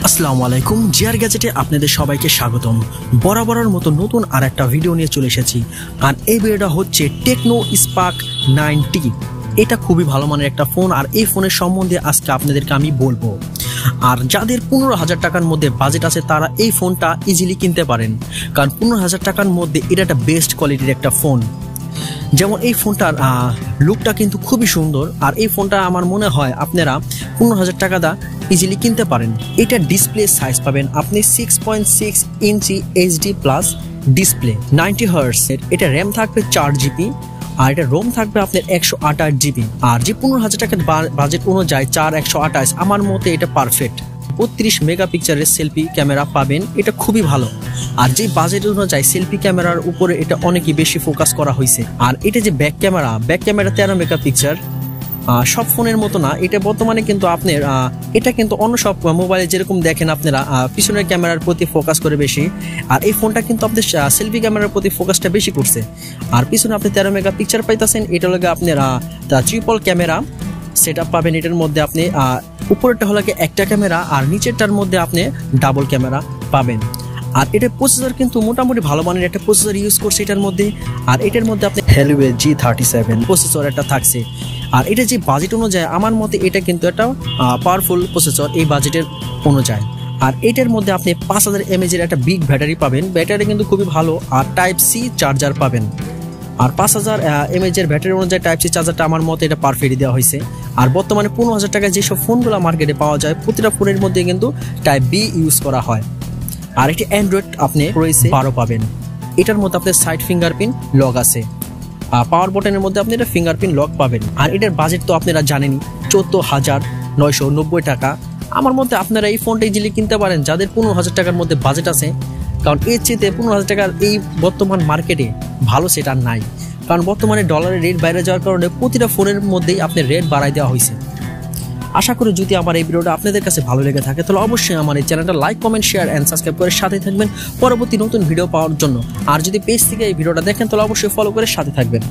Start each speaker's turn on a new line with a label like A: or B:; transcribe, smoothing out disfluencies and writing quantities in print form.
A: আসসালামু আলাইকুম, জিআর গ্যাজেটে আপনাদের সবাইকে স্বাগতম। বরাবরের মতো নতুন আর একটা ভিডিও নিয়ে চলে এসেছি। আর এই ভিডিওটা হচ্ছে টেকনো স্পার্ক 9T। এটা খুবই ভালো মানের একটা ফোন, আর এই ফোনের সম্বন্ধে আজকে আপনাদেরকে আমি বলবো। আর যাদের 15,000 টাকার মধ্যে বাজেট আছে তারা এই ফোনটা ইজিলি কিনতে পারেন, কারণ 15,000 টাকার মধ্যে এটা একটা বেস্ট কোয়ালিটির একটা ফোন। যেমন এই ফোনটার লুকটা কিন্তু খুবই সুন্দর, আর এই ফোনটা আমার মনে হয় আপনারা 15,000 টাকা দা ইজিলি কিনতে পারেন। এটা ডিসপ্লে সাইজ পাবেন আপনি 6.6 ইঞ্চি এইচডি প্লাস ডিসপ্লে, 90 হার্টজ। এটা র্যাম থাকবে 4GB, আর এটা রোম থাকবে আপনার 128GB। আর যে 15,000 টাকার বাজেট অনুযায়ী 128 আমার মতে এটা পারফেক্ট। 32 মেগাপিক্সেলের সেলফি ক্যামেরা পাবেন, এটা খুবই ভালো। আর যে বাজেট অনুযায়ী সেলফি ক্যামেরার উপরে এটা অনেকই বেশি ফোকাস করা হয়েছে। আর এটা যে ব্যাক ক্যামেরা 13 মেগাপিক্সেল, সব ফোনের মতো না এটা বর্তমানে, কিন্তু আপনার এটা কিন্তু অন্য সব মোবাইলে যেরকম দেখেন আপনারা পিছনের ক্যামেরার প্রতি ফোকাস করে বেশি, আর এই ফোনটা কিন্তু আপনার সেলফি ক্যামেরার প্রতি ফোকাসটা বেশি করছে। আর পিছনে আপনি 13 মেগাপিক্সেল পাইতেছেন। এটা হলো আপনার ট্রিপল ক্যামেরা সেট আপ পাবেন। এটার মধ্যে আপনি উপরেরটা হলো একটা ক্যামেরা, আর নিচেরটার মধ্যে আপনি ডাবল ক্যামেরা পাবেন। আর এটার প্রসেসর কিন্তু মোটামুটি ভালো মানের একটা প্রসেসর ইউজ করছে এটার মধ্যে। আর এটার মধ্যে আপনি Helio G37 প্রসেসর একটা থাকছে। আর এটা যে বাজেট অনুযায়ী আমার মতে এটা কিন্তু একটা পাওয়ারফুল প্রসেসর এই বাজেটের অনুযায়ী। আর এটার মধ্যে আপনি 5000 mAh এর একটা বিগ ব্যাটারি পাবেন, ব্যাটারি কিন্তু খুবই ভালো। আর Type-C চার্জার পাবেন। আর 5000 mAh এর ব্যাটারি অনুযায়ী Type-C চার্জারটা আমার মতে এটা পারফেক্টই দেওয়া হয়েছে। আর বর্তমানে 15,000 টাকায় যেসব ফোনগুলো মার্কেটে পাওয়া যায় প্রতিটা ফোনের মধ্যে কিন্তু Type-B ইউজ করা হয়। আর একটি অ্যান্ড্রয়েড আপনি রয়েছে 12 পাবেন। এটার মধ্যে আপনার সাইড ফিঙ্গারপ্রিন্ট লক আছে, পাওয়ার বাটনের মধ্যে আপনি এটা ফিঙ্গারপ্রিন্ট লক পাবেন। আর এটার বাজেট তো আপনারা জানেনই, 14,990 টাকা। আমার মতে আপনারা এই ফোনটা ইজিলি কিনতে পারেন যাদের 15,000 টাকার মধ্যে বাজেট আছে, কারণ এর চেয়ে 15,000 টাকার এই বর্তমান মার্কেটে ভালো সেট আর নাই। কারণ বর্তমানে ডলারের রেট বাইরে যাওয়ার কারণে প্রতিটা ফোনের মধ্যেই আপনার রেট বাড়াই দেওয়া হয়েছে। আশা করি যদি আমার এই ভিডিওটা আপনাদের কাছে ভালো লেগে থাকে তাহলে অবশ্যই আমার এই চ্যানেলটা like, comment, share and subscribe করে সাথে থাকবেন পরবর্তী নতুন ভিডিও পাওয়ার জন্য। আর যদি পেজ থেকে এই ভিডিওটা দেখেন তাহলে অবশ্যই ফলো করে সাথে থাকবেন।